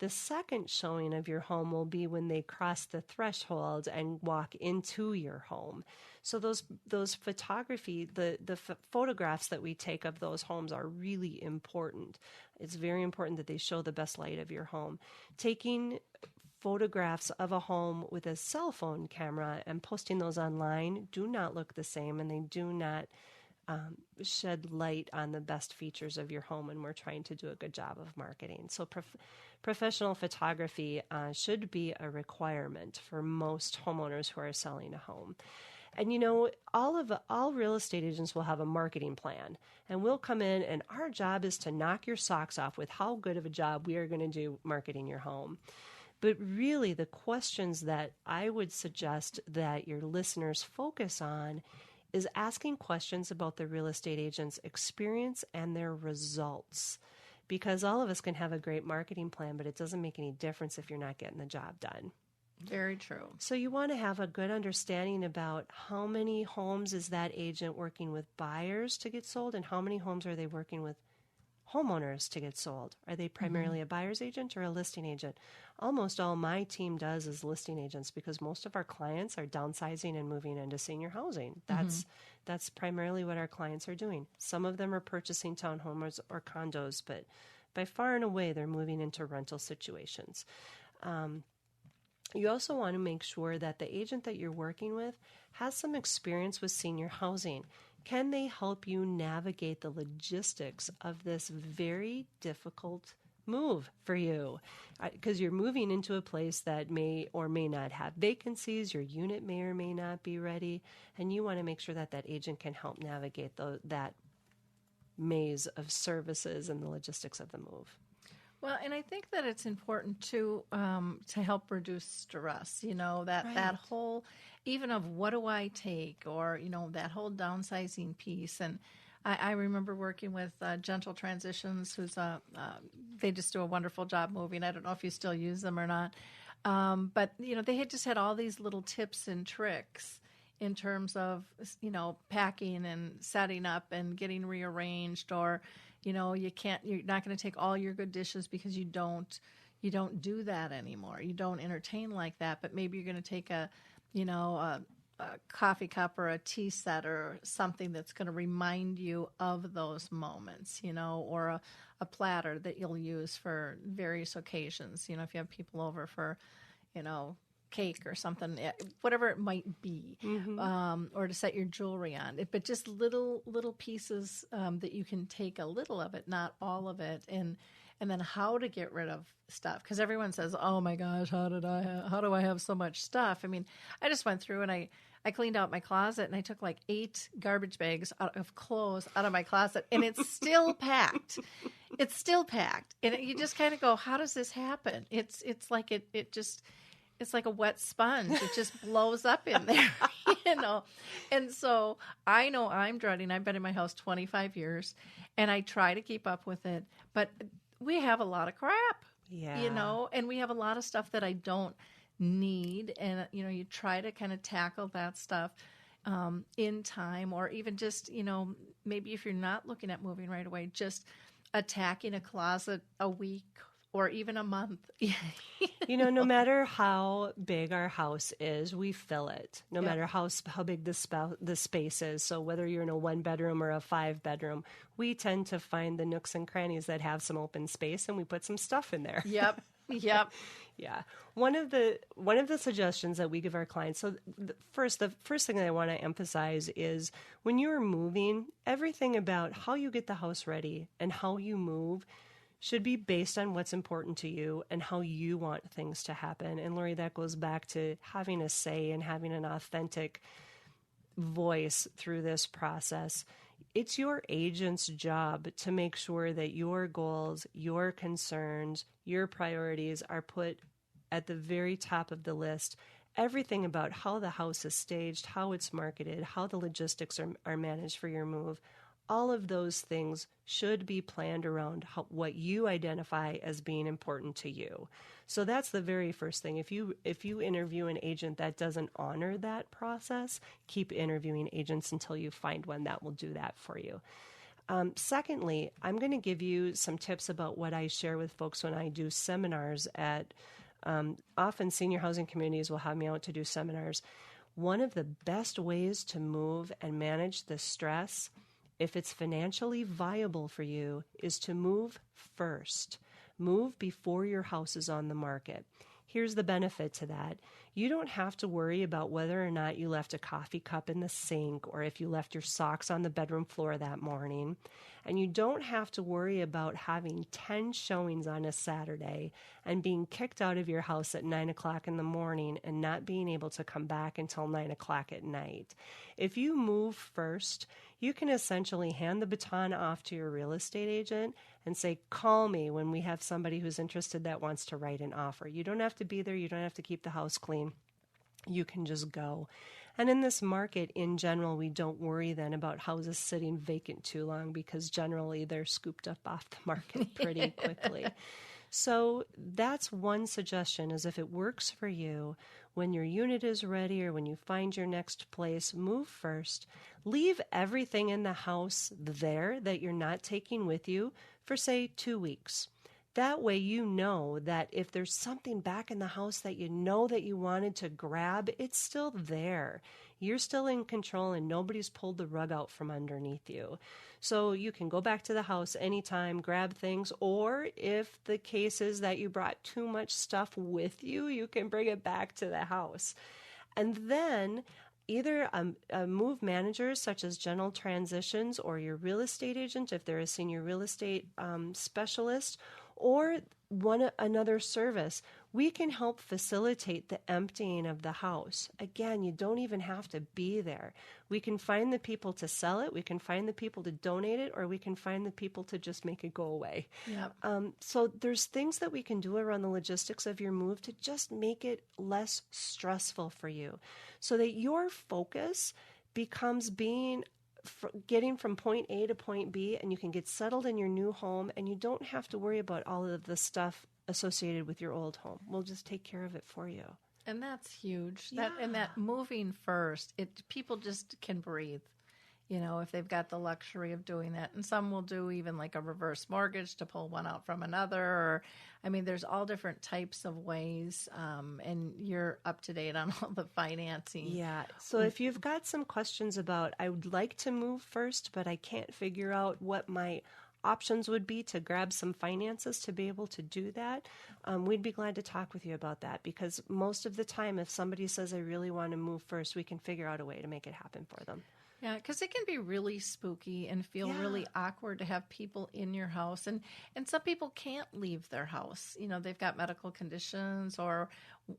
The second showing of your home will be when they cross the threshold and walk into your home. So those photography, the photographs that we take of those homes are really important. It's very important that they show the best light of your home. Taking photographs of a home with a cell phone camera and posting those online do not look the same, and they do not shed light on the best features of your home, and we're trying to do a good job of marketing. So professional photography should be a requirement for most homeowners who are selling a home. And all real estate agents will have a marketing plan, and we'll come in, and our job is to knock your socks off with how good of a job we are going to do marketing your home. But really, the questions that I would suggest that your listeners focus on is asking questions about the real estate agent's experience and their results. Because all of us can have a great marketing plan, but it doesn't make any difference if you're not getting the job done. Very true. So you want to have a good understanding about how many homes is that agent working with buyers to get sold, and how many homes are they working with homeowners to get sold. Are they primarily a buyer's agent or a listing agent? Almost all my team does is listing agents, because most of our clients are downsizing and moving into senior housing. That's primarily what our clients are doing. Some of them are purchasing townhomes or condos, but by far and away they're moving into rental situations. You also want to make sure that the agent that you're working with has some experience with senior housing. Can they help you navigate the logistics of this very difficult move for you? Because you're moving into a place that may or may not have vacancies, your unit may or may not be ready, and you want to make sure that that agent can help navigate that maze of services and the logistics of the move. Well, and I think that it's important to help reduce stress, that whole, even of what do I take, or, that whole downsizing piece. And I remember working with Gentle Transitions, who's they just do a wonderful job moving. I don't know if you still use them or not. But, they had just had all these little tips and tricks in terms of, packing and setting up and getting rearranged, or, you're not going to take all your good dishes because you don't do that anymore. You don't entertain like that, but maybe you're going to take a coffee cup or a tea set or something that's going to remind you of those moments, or a platter that you'll use for various occasions. If you have people over for, cake or something, whatever it might be, or to set your jewelry on. But just little pieces that you can take a little of it, not all of it, and then how to get rid of stuff. Because everyone says, "Oh my gosh, how do I have so much stuff?" I mean, I just went through and I cleaned out my closet, and I took like 8 garbage bags of clothes out of my closet, and it's still packed. It's still packed, and you just kind of go, "How does this happen?" It's like it just. It's like a wet sponge. It just blows up in there, And so I know I'm dreading. I've been in my house 25 years, and I try to keep up with it. But we have a lot of crap, and we have a lot of stuff that I don't need. And, you try to kind of tackle that stuff in time, or even just, maybe if you're not looking at moving right away, just attacking a closet a week or even a month. No matter how big our house is, we fill it. No matter how big the space is. So whether you're in a 1-bedroom or a 5-bedroom, we tend to find the nooks and crannies that have some open space, and we put some stuff in there. Yep. Yep. Yeah. One of the suggestions that we give our clients, so the first thing that I want to emphasize is when you're moving, everything about how you get the house ready and how you move should be based on what's important to you and how you want things to happen. And Lori, that goes back to having a say and having an authentic voice through this process. It's your agent's job to make sure that your goals, your concerns, your priorities are put at the very top of the list. Everything about how the house is staged, how it's marketed, how the logistics are managed for your move, all of those things should be planned around what you identify as being important to you. So that's the very first thing. If you interview an agent that doesn't honor that process, keep interviewing agents until you find one that will do that for you. Secondly, I'm going to give you some tips about what I share with folks when I do seminars at often senior housing communities will have me out to do seminars. One of the best ways to move and manage the stress, if it's financially viable for you, is to move first. Move before your house is on the market. Here's the benefit to that. You don't have to worry about whether or not you left a coffee cup in the sink or if you left your socks on the bedroom floor that morning. And you don't have to worry about having 10 showings on a Saturday and being kicked out of your house at 9 o'clock in the morning and not being able to come back until 9 o'clock at night. If you move first, you can essentially hand the baton off to your real estate agent and say, call me when we have somebody who's interested that wants to write an offer. You don't have to be there. You don't have to keep the house clean. You can just go. And in this market, in general, we don't worry then about houses sitting vacant too long because generally they're scooped up off the market pretty quickly. So that's one suggestion, is if it works for you, when your unit is ready or when you find your next place, move first. Leave everything in the house there that you're not taking with you for, say, 2 weeks. That way you know that if there's something back in the house that you know that you wanted to grab, it's still there. You're still in control and nobody's pulled the rug out from underneath you. So you can go back to the house anytime, grab things, or if the case is that you brought too much stuff with you, you can bring it back to the house. And then either a move manager such as General Transitions or your real estate agent, if they're a senior real estate specialist, or another service, we can help facilitate the emptying of the house. Again, you don't even have to be there. We can find the people to sell it, we can find the people to donate it, or we can find the people to just make it go away. Yep. So there's things that we can do around the logistics of your move to just make it less stressful for you, so that your focus becomes getting from point A to point B, and you can get settled in your new home, and you don't have to worry about all of the stuff associated with your old home. We'll just take care of it for you. And that's huge. Yeah. That moving first, people just can breathe, if they've got the luxury of doing that. And some will do even like a reverse mortgage to pull one out from another. Or, there's all different types of ways, and you're up to date on all the financing. Yeah. So if you've got some questions about, I would like to move first, but I can't figure out what my options would be to grab some finances to be able to do that, we'd be glad to talk with you about that, because most of the time, if somebody says, I really want to move first, we can figure out a way to make it happen for them. Yeah, because it can be really spooky and feel really awkward to have people in your house. And some people can't leave their house. They've got medical conditions or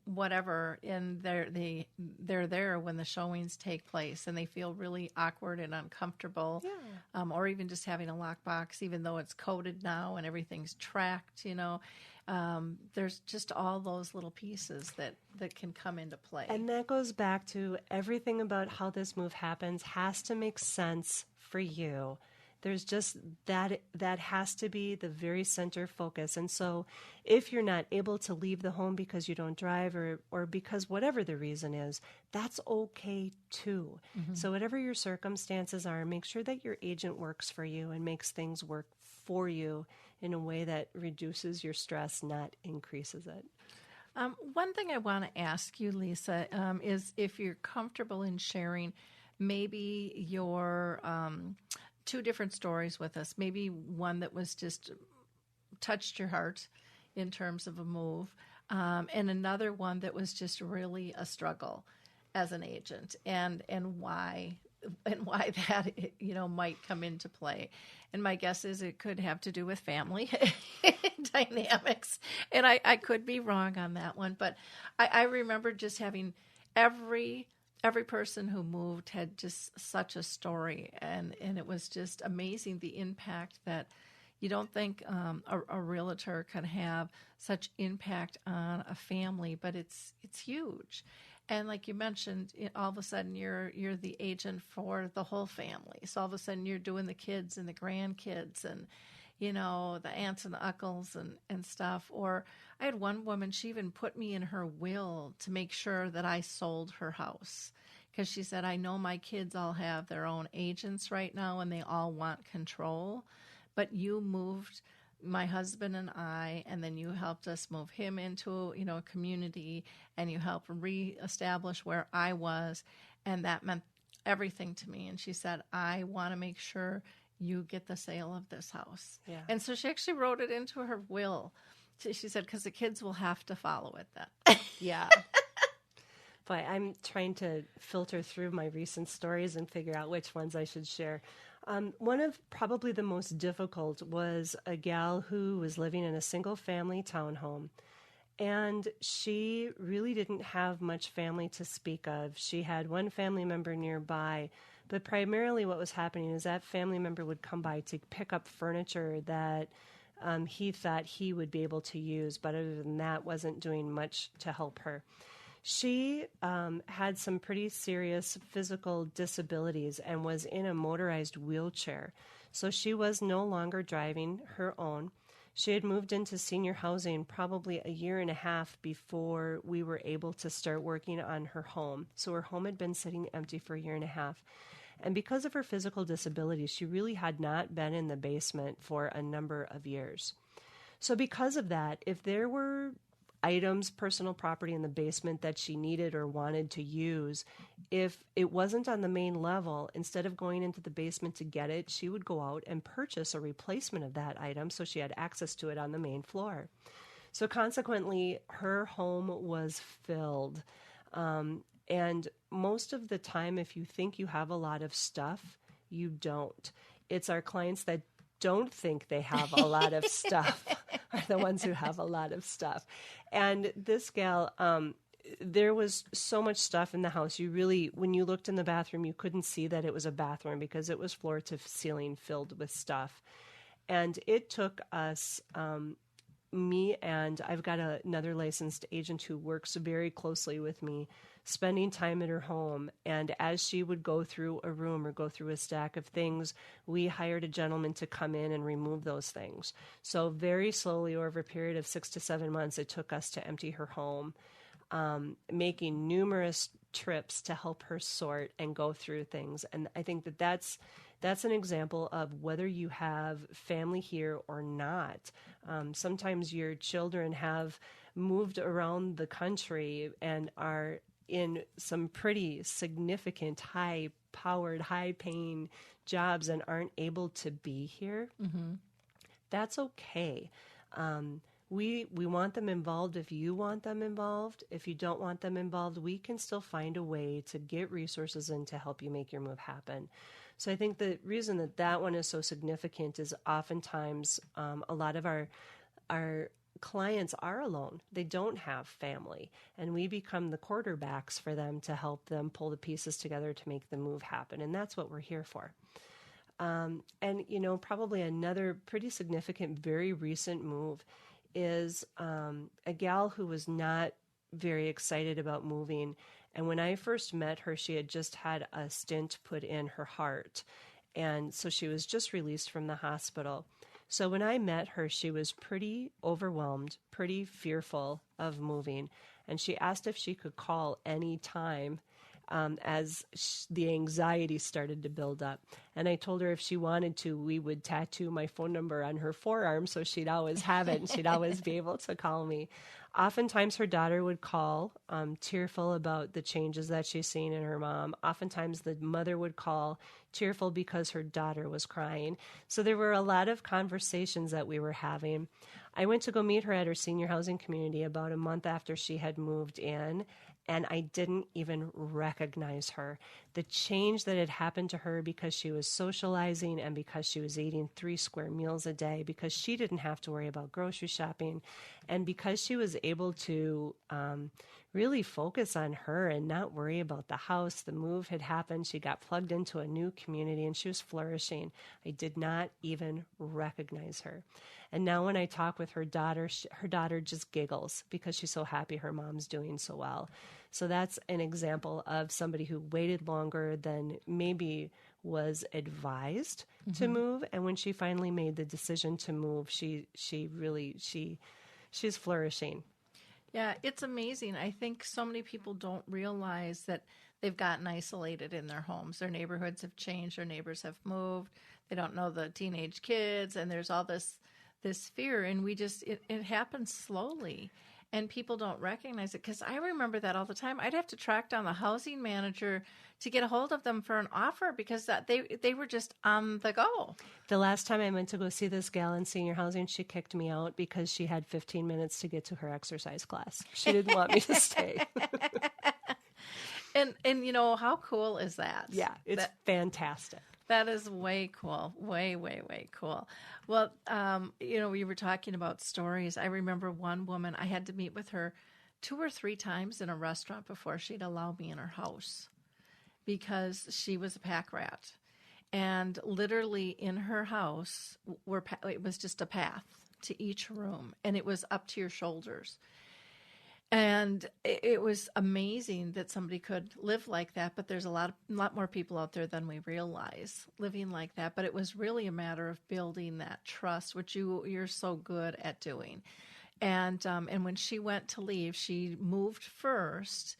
whatever, and they're there when the showings take place, and they feel really awkward and uncomfortable. Yeah. Or even just having a lockbox, even though it's coded now and everything's tracked, there's just all those little pieces that can come into play. And that goes back to everything about how this move happens has to make sense for you. There's just that has to be the very center focus. And so if you're not able to leave the home because you don't drive or because whatever the reason is, that's okay too. Mm-hmm. So whatever your circumstances are, make sure that your agent works for you and makes things work for you in a way that reduces your stress, not increases it. One thing I want to ask you, Lisa, is if you're comfortable in sharing maybe your 2 different stories with us, maybe one that was just touched your heart, in terms of a move, and another one that was just really a struggle as an agent, and why that might come into play. And my guess is it could have to do with family dynamics, and I could be wrong on that one, but I remember just having every person who moved had just such a story, and it was just amazing the impact that you don't think a realtor can have such impact on a family, but it's huge. And like you mentioned, all of a sudden you're the agent for the whole family. So all of a sudden you're doing the kids and the grandkids and, the aunts and the uncles and stuff. Or I had one woman, she even put me in her will to make sure that I sold her house. Because she said, I know my kids all have their own agents right now and they all want control. But you moved my husband and I, and then you helped us move him into, a community, and you helped reestablish where I was, and that meant everything to me. And she said, I want to make sure you get the sale of this house. Yeah. And so she actually wrote it into her will. She said, because the kids will have to follow it then. Yeah. But I'm trying to filter through my recent stories and figure out which ones I should share. One of probably the most difficult was a gal who was living in a single-family townhome, and she really didn't have much family to speak of. She had one family member nearby, but primarily what was happening is that family member would come by to pick up furniture that he thought he would be able to use, but other than that, wasn't doing much to help her. She had some pretty serious physical disabilities and was in a motorized wheelchair. So she was no longer driving her own. She had moved into senior housing probably a year and a half before we were able to start working on her home. So her home had been sitting empty for a year and a half. And because of her physical disabilities, she really had not been in the basement for a number of years. So because of that, if there were items, personal property in the basement that she needed or wanted to use, if it wasn't on the main level, instead of going into the basement to get it, she would go out and purchase a replacement of that item so she had access to it on the main floor. So consequently, her home was filled. And most of the time, if you think you have a lot of stuff, you don't. It's our clients that don't think they have a lot of stuff are the ones who have a lot of stuff. And this gal, there was so much stuff in the house. You really, when you looked in the bathroom, you couldn't see that it was a bathroom because it was floor to ceiling filled with stuff. And it took us, me and I've got another licensed agent who works very closely with me, spending time at her home. And as she would go through a room or go through a stack of things, we hired a gentleman to come in and remove those things. So very slowly over a period of 6 to 7 months, it took us to empty her home, making numerous trips to help her sort and go through things. And I think that that's an example of whether you have family here or not. Sometimes your children have moved around the country and are in some pretty significant, high-powered, high-paying jobs and aren't able to be here. Mm-hmm. That's okay. We want them involved if you want them involved. If you don't want them involved, we can still find a way to get resources in to help you make your move happen. So I think the reason that one is so significant is oftentimes a lot of our clients are alone. They don't have family, and we become the quarterbacks for them to help them pull the pieces together to make the move happen, and that's what we're here for. And, probably another pretty significant, very recent move is a gal who was not very excited about moving. And when I first met her, she had just had a stent put in her heart. And so she was just released from the hospital. So when I met her, she was pretty overwhelmed, pretty fearful of moving. And she asked if she could call any time as the anxiety started to build up. And I told her if she wanted to, we would tattoo my phone number on her forearm so she'd always have it and she'd always be able to call me. Oftentimes her daughter would call, tearful about the changes that she's seen in her mom. Oftentimes the mother would call tearful because her daughter was crying. So there were a lot of conversations that we were having. I went to go meet her at her senior housing community about a month after she had moved in, and I didn't even recognize her. The change that had happened to her because she was socializing and because she was eating 3 square meals a day, because she didn't have to worry about grocery shopping, and because she was able to really focus on her and not worry about the house. The move had happened. She got plugged into a new community and she was flourishing. I did not even recognize her. And now when I talk with her daughter just giggles because she's so happy her mom's doing so well. So that's an example of somebody who waited longer than maybe was advised to move. And when she finally made the decision to move, she's flourishing. Yeah, it's amazing. I think so many people don't realize that they've gotten isolated in their homes. Their neighborhoods have changed. Their neighbors have moved. They don't know the teenage kids, and there's all this fear. And it happens slowly, and people don't recognize it. Because I remember that all the time. I'd have to track down the housing manager to get a hold of them for an offer because they were just on the go. The last time I went to go see this gal in senior housing, she kicked me out because she had 15 minutes to get to her exercise class. She didn't want me to stay. And how cool is that? Yeah, it's fantastic. That is way cool. Way, way, way cool. Well, we were talking about stories. I remember one woman, I had to meet with her 2 or 3 times in a restaurant before she'd allow me in her house because she was a pack rat. And literally in her house, it was just a path to each room, and it was up to your shoulders. And it was amazing that somebody could live like that, but there's a lot more people out there than we realize living like that. But it was really a matter of building that trust, which you're so good at doing. And when she went to leave, she moved first,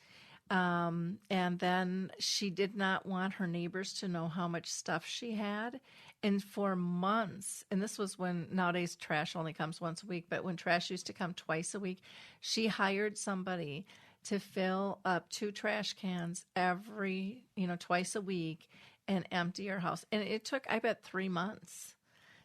and then she did not want her neighbors to know how much stuff she had. And for months, and this was when nowadays trash only comes once a week, but when trash used to come twice a week, she hired somebody to fill up 2 trash cans twice a week and empty her house. And it took, I bet, 3 months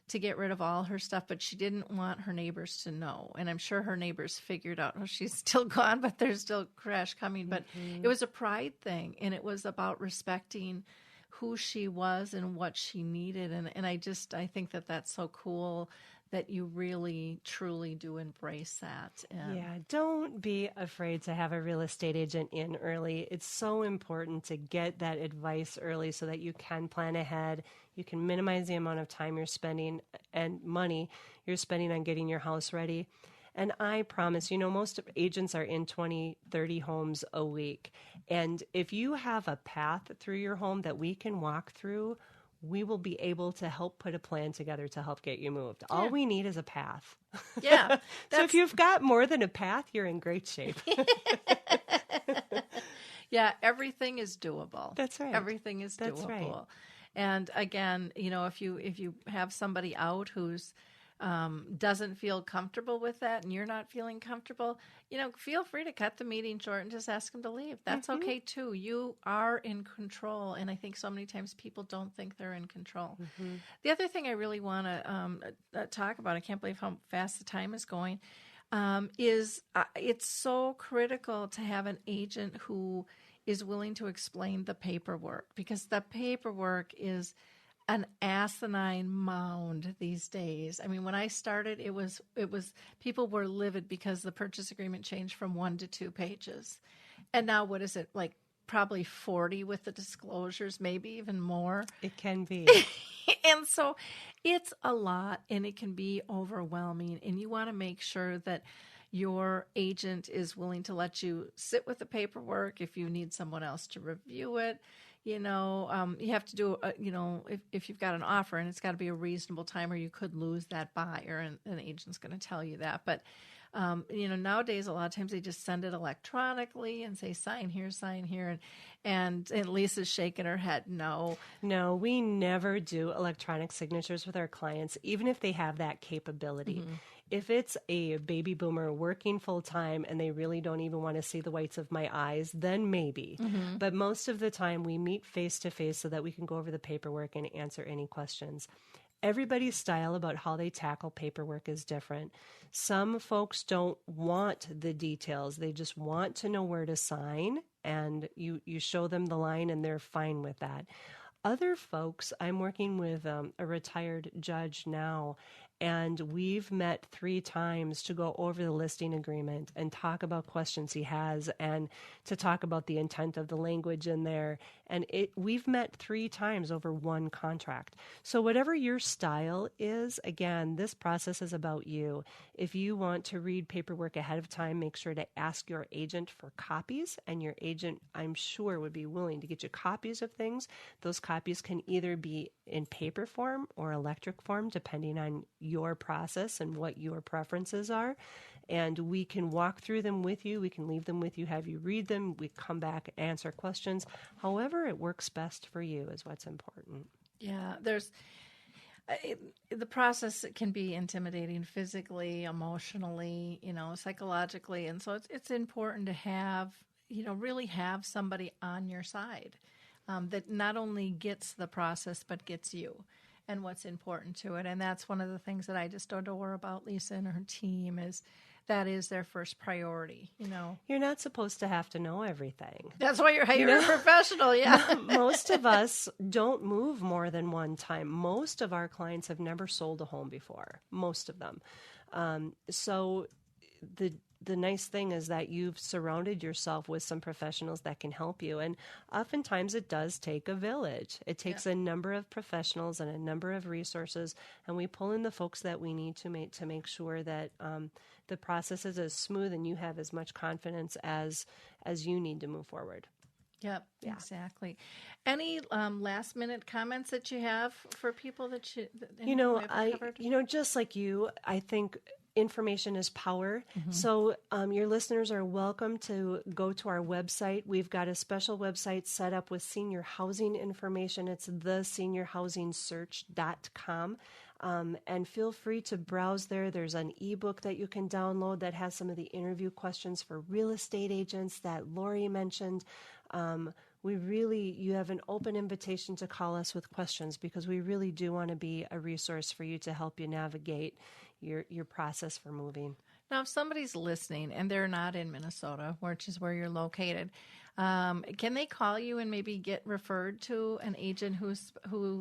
to get rid of all her stuff, but she didn't want her neighbors to know. And I'm sure her neighbors figured out, she's still gone, but there's still trash coming. But it was a pride thing, and it was about respecting who she was and what she needed. And I think that that's so cool that you really, truly do embrace that. Yeah, don't be afraid to have a real estate agent in early. It's so important to get that advice early so that you can plan ahead. You can minimize the amount of time you're spending and money you're spending on getting your house ready. And I promise, most agents are in 20, 30 homes a week. And if you have a path through your home that we can walk through, we will be able to help put a plan together to help get you moved. Yeah. All we need is a path. Yeah. So if you've got more than a path, you're in great shape. Yeah, everything is doable. That's right. Everything is doable. That's right. And again, if you have somebody out who's doesn't feel comfortable with that and you're not feeling comfortable, feel free to cut the meeting short and just ask them to leave. That's okay too. You are in control. And I think so many times people don't think they're in control. The other thing I really want to talk about, I can't believe how fast the time is going, is it's so critical to have an agent who is willing to explain the paperwork, because the paperwork is an asinine mound these days. I mean, when I started, it was people were livid because the purchase agreement changed from 1 to 2 pages. And now what is it, like probably 40 with the disclosures, maybe even more? It can be. And so it's a lot, and it can be overwhelming. And you want to make sure that your agent is willing to let you sit with the paperwork if you need someone else to review it. You have to do, if you've got an offer, and it's got to be a reasonable time or you could lose that buyer, and an agent's going to tell you that. But Nowadays a lot of times they just send it electronically and say sign here, and Lisa's shaking her head. No, we never do electronic signatures with our clients, even if they have that capability. If it's a baby boomer working full time and they really don't even want to see the whites of my eyes, then maybe. But most of the time we meet face to face so that we can go over the paperwork and answer any questions. Everybody's style about how they tackle paperwork is different. Some folks don't want the details. They just want to know where to sign, and you show them the line and they're fine with that. Other folks, I'm working with a retired judge now, and we've met 3 times to go over the listing agreement and talk about questions he has and to talk about the intent of the language in there. And we've met 3 times over one contract. So whatever your style is, again, this process is about you. If you want to read paperwork ahead of time, make sure to ask your agent for copies, and your agent, I'm sure, would be willing to get you copies of things. Those copies can either be in paper form or electric form, depending on your process and what your preferences are. And we can walk through them with you. We can leave them with you, have you read them. We come back, answer questions. However it works best for you is what's important. Yeah, the process can be intimidating physically, emotionally, psychologically. And so it's important to have, really have somebody on your side that not only gets the process, but gets you and what's important to it. And that's one of the things that I just adore about Lisa and her team is that is their first priority, You're not supposed to have to know everything. That's why you're a professional, yeah. Most of us don't move more than one time. Most of our clients have never sold a home before, most of them. So the nice thing is that you've surrounded yourself with some professionals that can help you. And oftentimes it does take a village. It takes a number of professionals and a number of resources, and we pull in the folks that we need to make sure that the process is as smooth and you have as much confidence as you need to move forward. Yep, yeah. Exactly. Any last minute comments that you have for people that just like you, I think information is power. So your listeners are welcome to go to our website. We've got a special website set up with senior housing information. It's theseniorhousingsearch.com. And feel free to browse there. There's an ebook that you can download that has some of the interview questions for real estate agents that Lori mentioned. You have an open invitation to call us with questions because we really do want to be a resource for you to help you navigate your process for moving. Now, if somebody's listening and they're not in Minnesota, which is where you're located, can they call you and maybe get referred to an agent who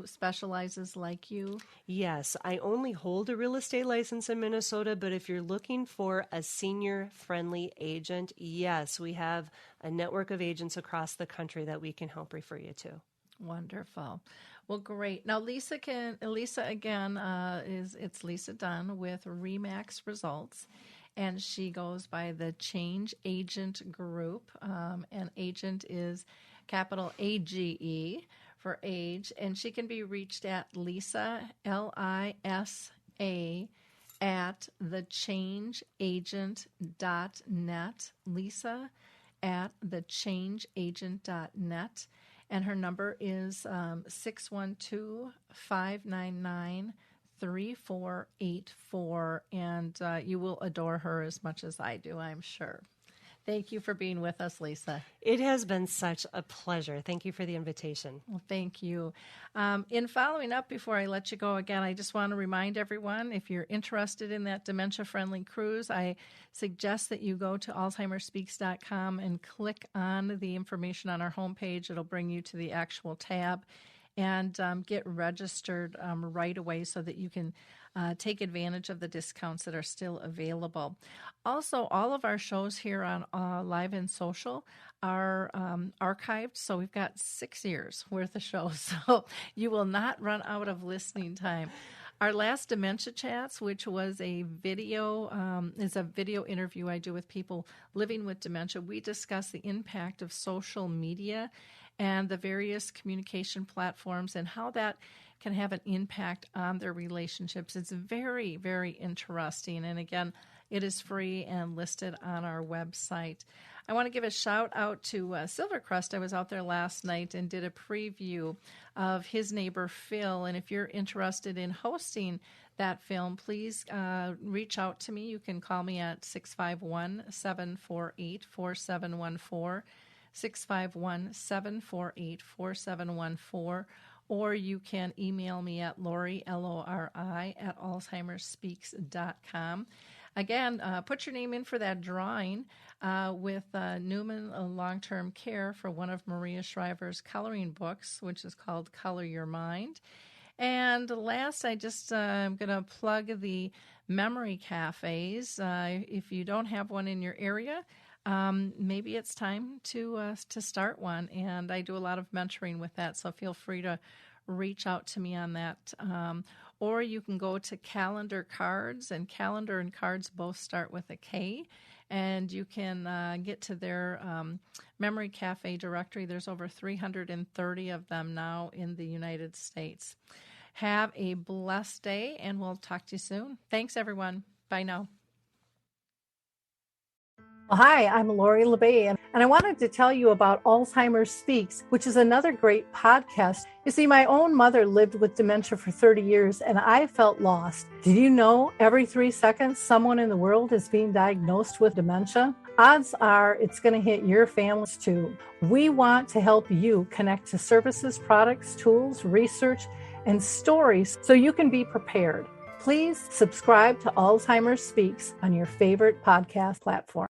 specializes like you? Yes, I only hold a real estate license in Minnesota, but if you're looking for a senior-friendly agent, yes, we have a network of agents across the country that we can help refer you to. Wonderful. Well, great. Now, Lisa again it's Lisa Dunn with Remax Results. And she goes by the Change Agent Group. And agent is capital AGE for age. And she can be reached at Lisa, LISA, at thechangeagent.net. Lisa at thechangeagent.net. And her number is 612-599-3484, and you will adore her as much as I do, I'm sure. Thank you for being with us, Lisa. It has been such a pleasure. Thank you for the invitation. Well, thank you. In following up, before I let you go again, I just want to remind everyone, if you're interested in that dementia-friendly cruise, I suggest that you go to alzheimerspeaks.com and click on the information on our homepage. It'll bring you to the actual tab and get registered right away so that you can take advantage of the discounts that are still available. Also, all of our shows here on Live and Social are archived, so we've got 6 years worth of shows, so you will not run out of listening time. Our last Dementia Chats, which was a video, is a video interview I do with people living with dementia. We discuss the impact of social media and the various communication platforms and how that can have an impact on their relationships. It's very, very interesting. And again, it is free and listed on our website. I want to give a shout out to Silvercrest. I was out there last night and did a preview of His Neighbor Phil. And if you're interested in hosting that film, please reach out to me. You can call me at 651-748-4714, 651-748-4714, or you can email me at Lori, Lori, at alzheimersspeaks.com. Again, put your name in for that drawing with Newman Long-Term Care for one of Maria Shriver's coloring books, which is called Color Your Mind. And last, I'm going to plug the memory cafes. If you don't have one in your area, maybe it's time to start one. And I do a lot of mentoring with that, so feel free to reach out to me on that. Or you can go to Calendar Cards, and Calendar and Cards both start with a K, and you can get to their Memory Cafe directory. There's over 330 of them now in the United States. Have a blessed day, and we'll talk to you soon. Thanks, everyone. Bye now. Well, hi, I'm Lori LeBay, and I wanted to tell you about Alzheimer's Speaks, which is another great podcast. You see, my own mother lived with dementia for 30 years, and I felt lost. Did you know every 3 seconds someone in the world is being diagnosed with dementia? Odds are it's going to hit your families too. We want to help you connect to services, products, tools, research, and stories so you can be prepared. Please subscribe to Alzheimer's Speaks on your favorite podcast platform.